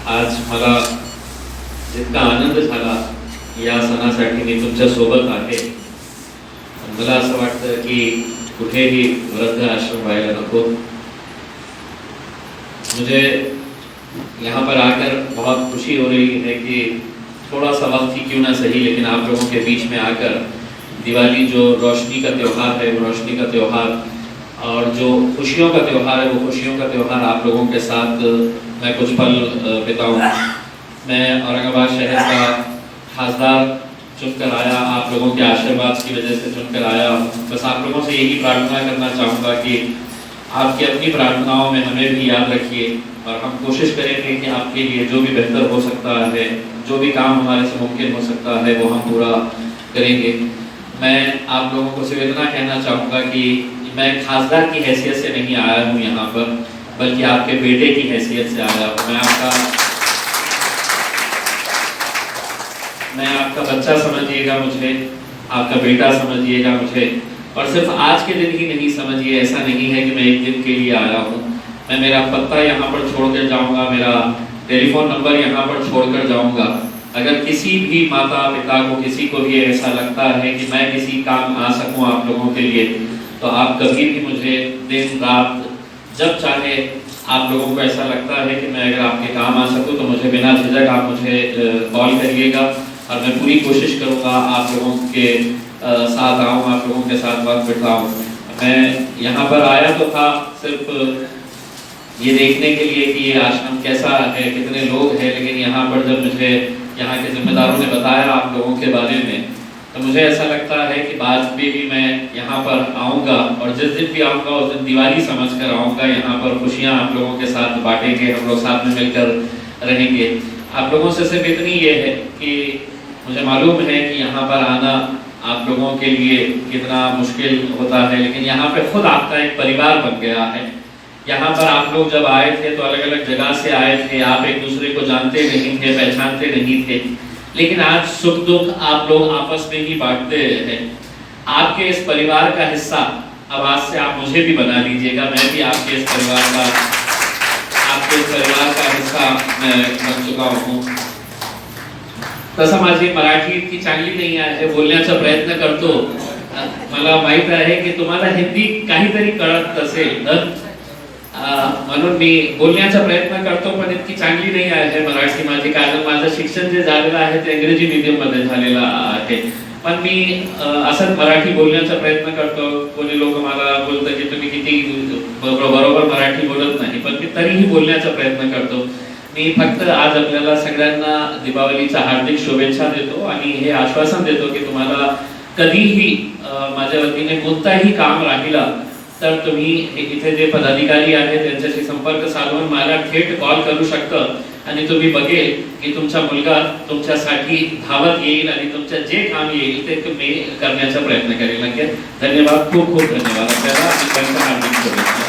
आज मला जितका आनंद झाला या सणासाठी मी तुमच्या सोबत आहे. मला असं वाटतं की कुठेही वृद्ध आश्रम व्हायला नको. मुझे यहाँ पर आकर बहुत खुशी हो रही है कि थोड़ा सा वक्त ही क्यों ना सही, लेकिन आप लोगों के बीच में आकर दिवाली जो रोशनी का त्यौहार है, वो रोशनी का त्यौहार, और जो खुशियों का त्यौहार है, वो खुशियों का त्यौहार आप लोगों के साथ मैं कुछ पल बिताऊं. मैं औरंगाबाद शहर का खासदार चुनकर आया, आप लोगों के आशीर्वाद की वजह से चुनकर आया. बस आप लोगों से यही प्रार्थना करना चाहूँगा कि आपकी अपनी प्रार्थनाओं में हमें भी याद रखिए, और हम कोशिश करेंगे कि आपके लिए जो भी बेहतर हो सकता है, जो भी काम हमारे से मुमकिन हो सकता है, वो हम पूरा करेंगे. मैं आप लोगों को सिर्फ इतना कहना चाहूँगा कि मैं खासदार की हैसियत से नहीं आया हूँ यहाँ पर, बल्कि आपके बेटे की हैसियत से आया हूँ. मैं आपका बच्चा समझिएगा मुझे, आपका बेटा समझिएगा मुझे, और सिर्फ आज के दिन ही नहीं समझिए. ऐसा नहीं है कि मैं एक दिन के लिए आया हूँ. मैं मेरा पता यहाँ पर छोड़कर जाऊँगा, मेरा टेलीफोन नंबर यहाँ पर छोड़कर जाऊँगा. अगर किसी भी माता पिता को, किसी को भी ऐसा लगता है कि मैं किसी काम आ सकूँ आप लोगों के लिए, तो आप कभी भी मुझे दिन रात जब चाहे, आप लोगों को ऐसा लगता है कि मैं अगर आपके काम आ सकूँ तो मुझे बिना झिझक आप मुझे कॉल करिएगा, और मैं पूरी कोशिश करूँगा आप लोगों के साथ आऊँ, आप लोगों के साथ वक्त बिताऊँ. मैं यहाँ पर आया तो था सिर्फ ये देखने के लिए कि ये आश्रम कैसा है, कितने लोग हैं, लेकिन यहाँ पर जब मुझे यहाँ के जिम्मेदारों ने बताया आप लोगों के बारे में, तो मुझे ऐसा लगता है कि बाद में भी मैं यहाँ पर आऊँगा, और जिस दिन भी आऊँगा उस दिन दिवाली समझ कर आऊँगा. यहाँ पर खुशियाँ आप लोगों के साथ बांटेंगे, हम लोग साथ में मिलकर रहेंगे. आप लोगों से सिर्फ इतनी ये है कि मुझे मालूम है कि यहाँ पर आना आप लोगों के लिए कितना मुश्किल होता है, लेकिन यहाँ पे खुद आपका एक परिवार बन गया है. यहाँ पर आप लोग जब आए थे तो अलग अलग जगह से आए थे, आप एक दूसरे को जानते नहीं थे, पहचानते नहीं थे, लेकिन आज सुख दुख आप लोग आपस में ही बांटते हैं. आपके इस परिवार का हिस्सा अब आज से आप मुझे भी बना लीजिएगा. मैं भी आपके इस परिवार का हिस्सा मैं बन चुका हूँ. तसं माझी मराठी इतकी चांगली नाही आहे, बोलण्याचा प्रयत्न करतो. मला माहित आहे की तुम्हाला हिंदी काहीतरी कळत असेल, म्हणून मी बोलण्याचा प्रयत्न करतो, पण इतकी चांगली नाही आहे मराठी माझी, कारण माझं शिक्षण जे झालेलं आहे ते इंग्रजी मीडियम मध्ये झालेलं आहे. पण मी असंच मराठी बोलण्याचा प्रयत्न करतो. कोणी लोक मला बोलतात की तुम्ही किती बरोबर मराठी बोलत नाही, पण मी तरीही बोलण्याचा प्रयत्न करतो. मी फक्त आज आपल्याला सगळ्यांना दीपावलीच्या हार्दिक शुभेच्छा देतो, आणि हे आश्वासन देतो की तुम्हाला कधीही माझ्या वतीने कोणताही काम राहिला तर तुम्ही इथे जे पदाधिकारी आहेत त्यांच्याशी संपर्क साधून मला थेट कॉल करू शकता, आणि तुम्ही बघेल की तुमचा मुलगा तुमच्यासाठी धावत येईल, आणि तुमचं जे काम येईल ते तुम्ही करण्याचा प्रयत्न करेल. धन्यवाद, खूप खूप धन्यवाद. आपल्याला हार्दिक शुभेच्छा.